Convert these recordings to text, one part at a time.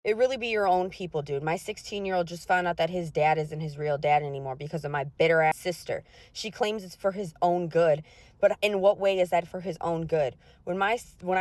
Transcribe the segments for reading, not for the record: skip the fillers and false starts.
It really be your own people, dude. My 16-year-old just found out that his dad isn't his real dad anymore because of my bitter ass sister. She claims it's for his own good, but in what way is that for his own good? When I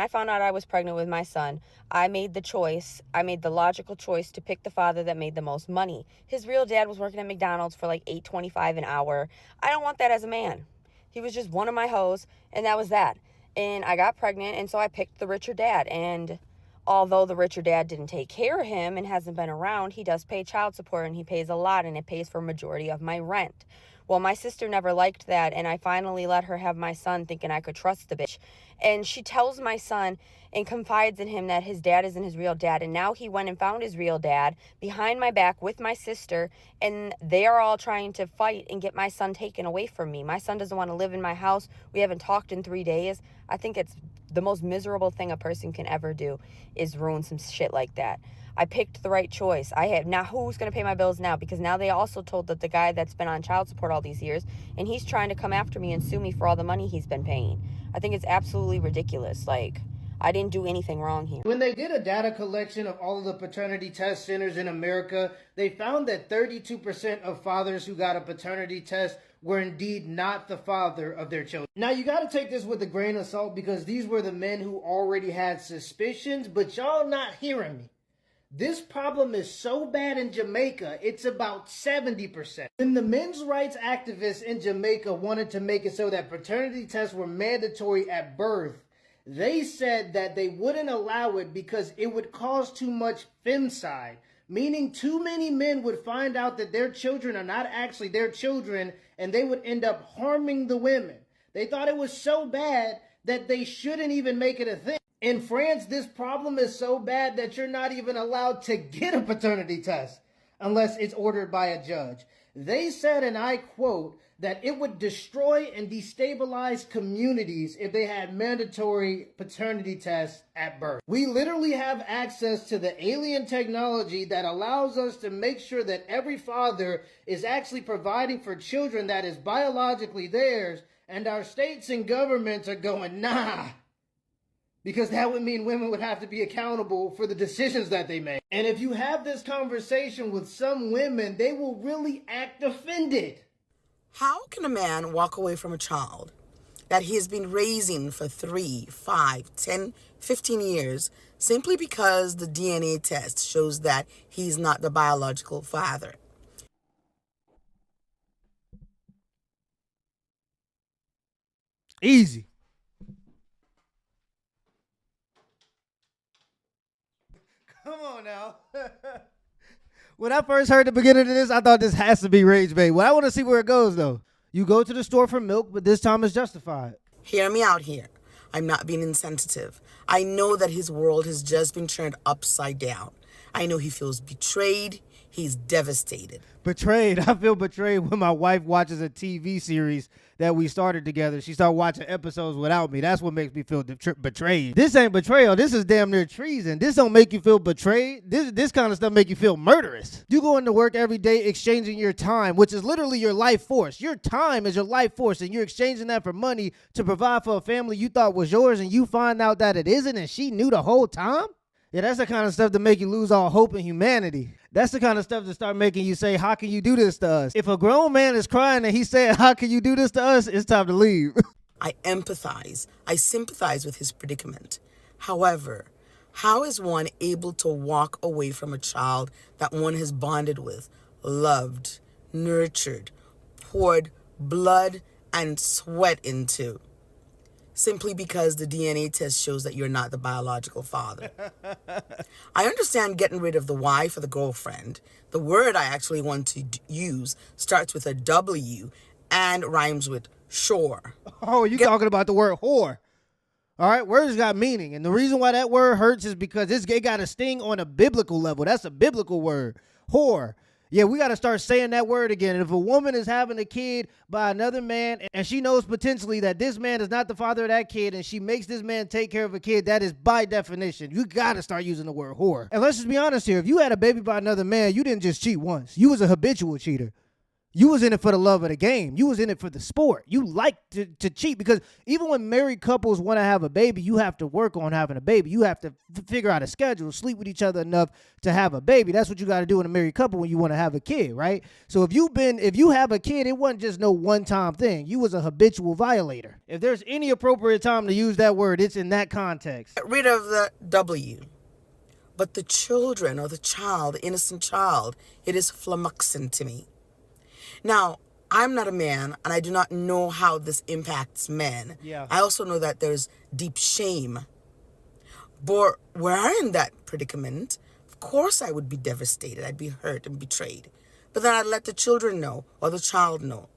found out I was pregnant with my son, I made the logical choice to pick the father that made the most money. His real dad was working at McDonald's for like $8.25 an hour. I don't want that as a man. He was just one of my hoes, and that was that. And I got pregnant, and so I picked the richer dad. And although the richer dad didn't take care of him and hasn't been around, he does pay child support, and he pays a lot, and it pays for a majority of my rent. Well, my sister never liked that, and I finally let her have my son thinking I could trust the bitch. And she tells my son and confides in him that his dad isn't his real dad. And now he went and found his real dad behind my back with my sister, and they are all trying to fight and get my son taken away from me. My son doesn't want to live in my house. We haven't talked in 3 days. I think it's the most miserable thing a person can ever do is ruin some shit like that. I picked the right choice. Now who's going to pay my bills now? Because now they also told that the guy that's been on child support all these years, and he's trying to come after me and sue me for all the money he's been paying. I think it's absolutely ridiculous. Like, I didn't do anything wrong here. When they did a data collection of all of the paternity test centers in America, they found that 32% of fathers who got a paternity test were indeed not the father of their children. Now, you got to take this with a grain of salt because these were the men who already had suspicions, but y'all not hearing me. This problem is so bad in Jamaica, it's about 70%. When the men's rights activists in Jamaica wanted to make it so that paternity tests were mandatory at birth, they said that they wouldn't allow it because it would cause too much femicide, meaning too many men would find out that their children are not actually their children, and they would end up harming the women. They thought it was so bad that they shouldn't even make it a thing. In France, this problem is so bad that you're not even allowed to get a paternity test unless it's ordered by a judge. They said, and I quote, that it would destroy and destabilize communities if they had mandatory paternity tests at birth. We literally have access to the alien technology that allows us to make sure that every father is actually providing for children that is biologically theirs, and our states and governments are going, nah. Because that would mean women would have to be accountable for the decisions that they make. And if you have this conversation with some women, they will really act offended. How can a man walk away from a child that he has been raising for 3, 5, 10, 15 years simply because the DNA test shows that he's not the biological father? Easy. Come on now. When I first heard the beginning of this, I thought this has to be rage bait. Well, I want to see where it goes, though. You go to the store for milk, but this time it's justified. Hear me out here. I'm not being insensitive. I know that his world has just been turned upside down. I know he feels betrayed. He's devastated. Betrayed. I feel betrayed when my wife watches a TV series that we started together. She started watching episodes without me. That's what makes me feel betrayed. This ain't betrayal. This is damn near treason. This don't make you feel betrayed. This kind of stuff make you feel murderous. You go into work every day exchanging your time, which is literally your life force. Your time is your life force, and you're exchanging that for money to provide for a family you thought was yours, and you find out that it isn't, and she knew the whole time? Yeah, that's the kind of stuff to make you lose all hope in humanity. That's the kind of stuff to start making you say, how can you do this to us? If a grown man is crying and he's saying, how can you do this to us? It's time to leave. I empathize. I sympathize with his predicament. However, how is one able to walk away from a child that one has bonded with, loved, nurtured, poured blood and sweat into, simply because the DNA test shows that you're not the biological father? I understand getting rid of the wife or the girlfriend. The word I actually want to use starts with a W and rhymes with shore. Oh, you talking about the word whore. All right, words got meaning. And the reason why that word hurts is because it got a sting on a biblical level. That's a biblical word, whore. Yeah, we got to start saying that word again. And if a woman is having a kid by another man and she knows potentially that this man is not the father of that kid and she makes this man take care of a kid, that is by definition, you got to start using the word whore. And let's just be honest here. If you had a baby by another man, you didn't just cheat once. You was a habitual cheater. You was in it for the love of the game. You was in it for the sport. You like to cheat, because even when married couples want to have a baby, you have to work on having a baby. You have to figure out a schedule, sleep with each other enough to have a baby. That's what you got to do in a married couple when you want to have a kid, right? So if you have a kid, it wasn't just no one-time thing. You was a habitual violator. If there's any appropriate time to use that word, it's in that context. Get rid of the W. But the children, or the child, the innocent child, it is flummoxing to me. Now, I'm not a man, and I do not know how this impacts men. Yeah. I also know that there's deep shame. But were I in that predicament, of course I would be devastated. I'd be hurt and betrayed. But then I'd let the children know, or the child know.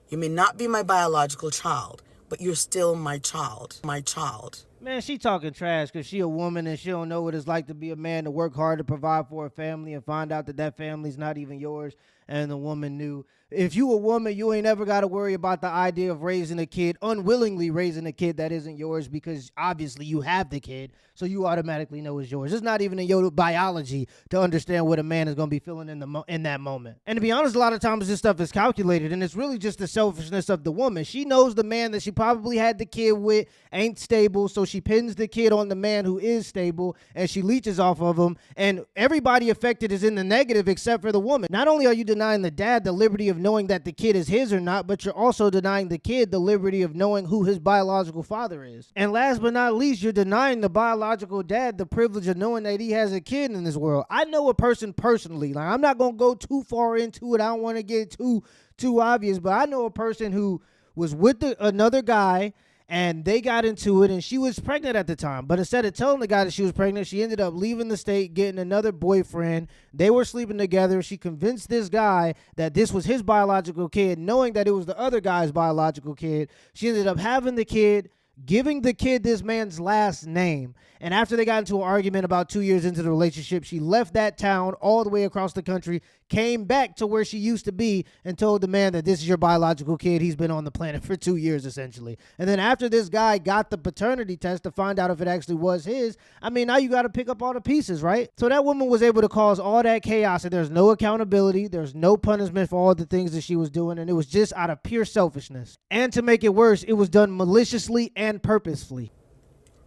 You may not be my biological child, but you're still my child. My child. Man, she talking trash because she a woman and she don't know what it's like to be a man, to work hard to provide for a family and find out that family's not even yours, and the woman knew. If you a woman, you ain't ever got to worry about the idea of raising a kid, unwillingly raising a kid that isn't yours, because obviously you have the kid, so you automatically know it's yours. It's not even in your biology to understand what a man is going to be feeling in that moment. And to be honest, a lot of times this stuff is calculated, and it's really just the selfishness of the woman. She knows the man that she probably had the kid with ain't stable, so she pins the kid on the man who is stable, and she leeches off of him, and everybody affected is in the negative except for the woman. Not only are you denying the dad the liberty of knowing that the kid is his or not, but you're also denying the kid the liberty of knowing who his biological father is. And last but not least, you're denying the biological dad the privilege of knowing that he has a kid in this world. I know a person personally, like, I'm not going to go too far into it. I don't want to get too obvious, but I know a person who was with another guy, and they got into it, and she was pregnant at the time. But instead of telling the guy that she was pregnant, she ended up leaving the state, getting another boyfriend. They were sleeping together. She convinced this guy that this was his biological kid, knowing that it was the other guy's biological kid. She ended up having the kid, giving the kid this man's last name. And after they got into an argument about 2 years into the relationship, she left that town all the way across the country, came back to where she used to be, and told the man that this is your biological kid. He's been on the planet for 2 years, essentially. And then after this guy got the paternity test to find out if it actually was his, I mean, now you got to pick up all the pieces, right? So that woman was able to cause all that chaos, and there's no accountability. There's no punishment for all the things that she was doing, and it was just out of pure selfishness. And to make it worse, it was done maliciously and purposefully.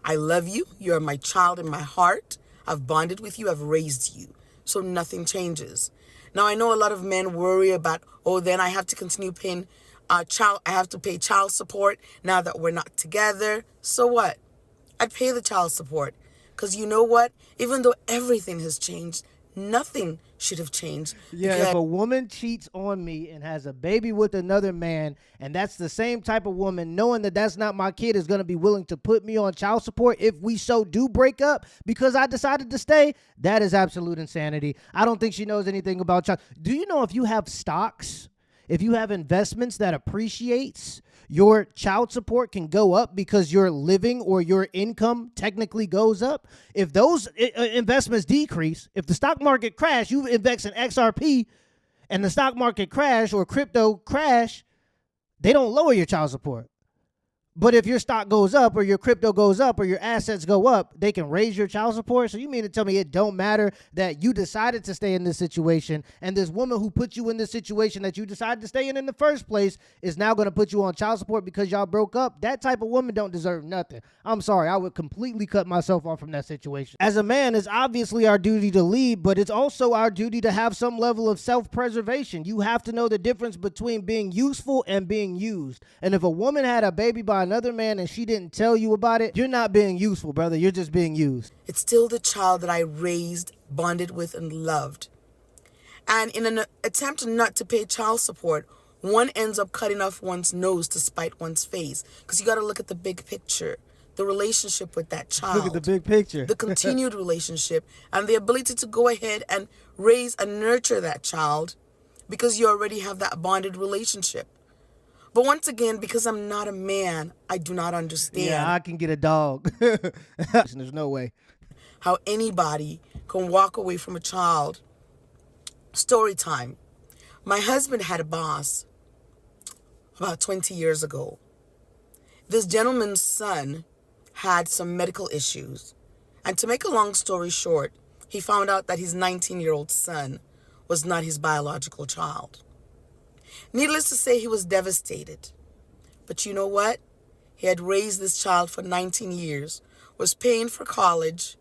I love you. You're my child in my heart. I've bonded with you. I've raised you. So nothing changes. Now, I know a lot of men worry about, oh, then I have to continue paying I have to pay child support now that we're not together. So what? I'd pay the child support. Because you know what? Even though everything has changed, nothing should have changed. Yeah, if a woman cheats on me and has a baby with another man, and that's the same type of woman, knowing that that's not my kid, is going to be willing to put me on child support if we so do break up because I decided to stay, that is absolute insanity. I don't think she knows anything about child. Do you know if you have stocks, if you have investments that appreciates, your child support can go up because your living or your income technically goes up? If those investments decrease, if the stock market crash, you invest in XRP and the stock market crash or crypto crash, they don't lower your child support. But if your stock goes up or your crypto goes up or your assets go up, they can raise your child support. So you mean to tell me it don't matter that you decided to stay in this situation, and this woman who put you in this situation that you decided to stay in the first place is now going to put you on child support because y'all broke up? That type of woman don't deserve nothing. I'm sorry. I would completely cut myself off from that situation. As a man, it's obviously our duty to lead, but it's also our duty to have some level of self-preservation. You have to know the difference between being useful and being used. And if a woman had a baby by another man and she didn't tell you about it, you're not being useful, brother. You're just being used. It's still the child that I raised, bonded with, and loved. And in an attempt not to pay child support, one ends up cutting off one's nose to spite one's face. Because you got to look at the big picture, the relationship with that child. Look at the big picture. The continued relationship and the ability to go ahead and raise and nurture that child because you already have that bonded relationship. But once again, because I'm not a man, I do not understand. Yeah, I can get a dog. There's no way. How anybody can walk away from a child. Story time. My husband had a boss about 20 years ago. This gentleman's son had some medical issues. And to make a long story short, he found out that his 19-year-old son was not his biological child. Needless to say, he was devastated. But you know what? He had raised this child for 19 years, was paying for college.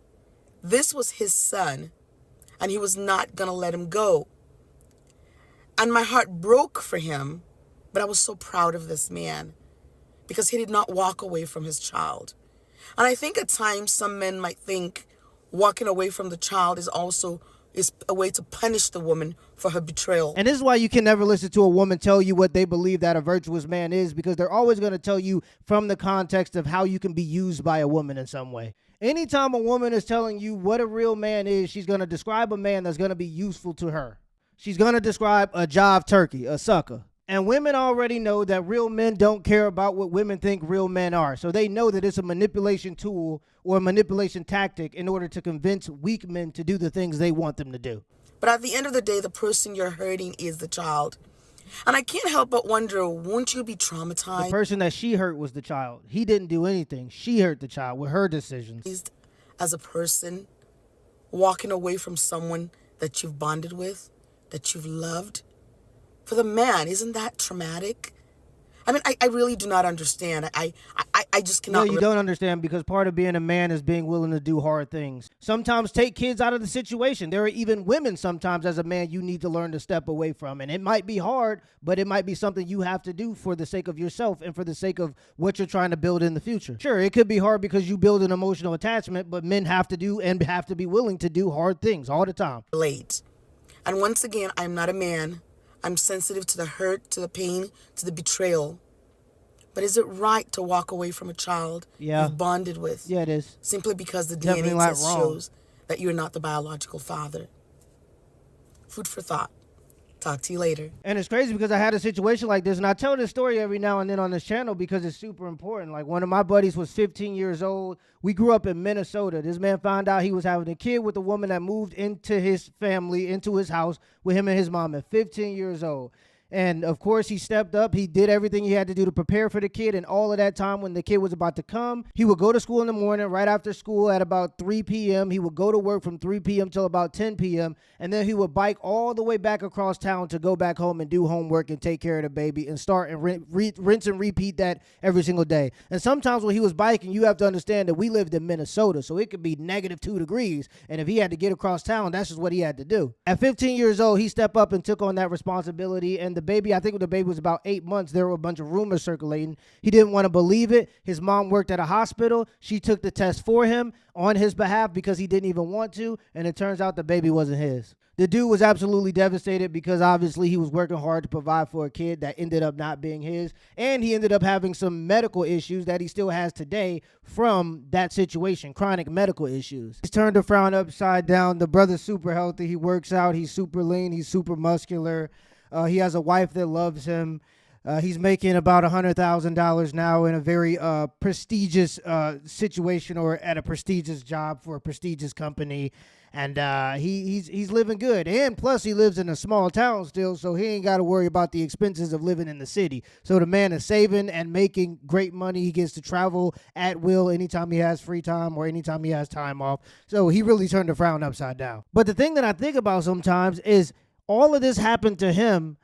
This was his son, and he was not going to let him go. And my heart broke for him, but I was so proud of this man because he did not walk away from his child. And I think at times some men might think walking away from the child is a way to punish the woman for her betrayal. And this is why you can never listen to a woman tell you what they believe that a virtuous man is, because they're always going to tell you from the context of how you can be used by a woman in some way. Anytime a woman is telling you what a real man is, she's going to describe a man that's going to be useful to her. She's going to describe a jive turkey, a sucker. And women already know that real men don't care about what women think real men are. So they know that it's a manipulation tool or a manipulation tactic in order to convince weak men to do the things they want them to do. But at the end of the day, the person you're hurting is the child. And I can't help but wonder, won't you be traumatized? The person that she hurt was the child. He didn't do anything. She hurt the child with her decisions. As a person, walking away from someone that you've bonded with, that you've loved. For the man, isn't that traumatic? I mean, I really do not understand. I just cannot. No, you don't understand, because part of being a man is being willing to do hard things. Sometimes take kids out of the situation. There are even women sometimes as a man you need to learn to step away from. And it might be hard, but it might be something you have to do for the sake of yourself and for the sake of what you're trying to build in the future. Sure, it could be hard because you build an emotional attachment, but men have to do and have to be willing to do hard things all the time. Late. And once again, I'm not a man. I'm sensitive to the hurt, to the pain, to the betrayal. But is it right to walk away from a child you've bonded with? Yeah, it is. Simply because the Definitely DNA test wrong. shows that you're not the biological father. Food for thought. Talk to you later. And it's crazy because I had a situation like this, and I tell this story every now and then on this channel because it's super important. Like, one of my buddies was 15 years old. We grew up in Minnesota. This man found out he was having a kid with a woman that moved into his family, into his house with him and his mom at 15 years old. And of course, he stepped up. He did everything he had to do to prepare for the kid. And all of that time, when the kid was about to come, he would go to school in the morning. Right after school at about 3 p.m., he would go to work from 3 p.m. till about 10 p.m. And then he would bike all the way back across town to go back home and do homework and take care of the baby and start and rinse and repeat that every single day. And sometimes when he was biking, you have to understand that we lived in Minnesota, so it could be -2 degrees. And if he had to get across town, that's just what he had to do. At 15 years old, he stepped up and took on that responsibility. And the baby, I think when the baby was about 8 months, there were a bunch of rumors circulating. He didn't want to believe it. His mom worked at a hospital. She took the test for him on his behalf because he didn't even want to. And it turns out the baby wasn't his. The dude was absolutely devastated because obviously he was working hard to provide for a kid that ended up not being his. And he ended up having some medical issues that he still has today from that situation, chronic medical issues. He's turned the frown upside down. The brother's super healthy. He works out. He's super lean. He's super muscular. He has a wife that loves him. He's making about $100,000 now in a very prestigious situation, or at a prestigious job for a prestigious company. And he's living good. And plus, he lives in a small town still, so he ain't got to worry about the expenses of living in the city. So the man is saving and making great money. He gets to travel at will anytime he has free time or anytime he has time off. So he really turned the frown upside down. But the thing that I think about sometimes is all of this happened to him,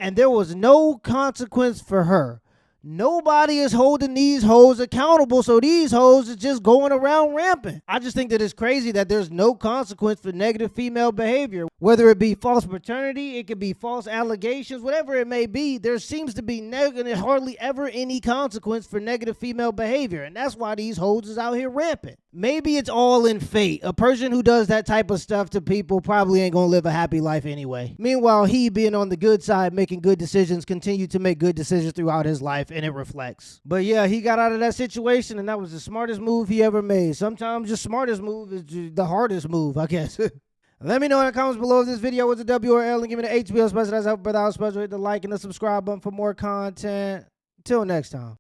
and there was no consequence for her. Nobody is holding these hoes accountable, so these hoes is just going around rampant. I just think that it's crazy that there's no consequence for negative female behavior. Whether it be false paternity, it could be false allegations, whatever it may be, there seems to be hardly ever any consequence for negative female behavior, and that's why these hoes is out here rampant. Maybe it's all in fate. A person who does that type of stuff to people probably ain't gonna live a happy life anyway. Meanwhile, he, being on the good side, making good decisions, continued to make good decisions throughout his life, and it reflects. But yeah, he got out of that situation, and that was the smartest move he ever made. Sometimes the smartest move is the hardest move, I guess. Let me know in the comments below if this video was a W or L, and give me the HBO special. That's help brother out special. Hit the like and the subscribe button for more content. Till next time.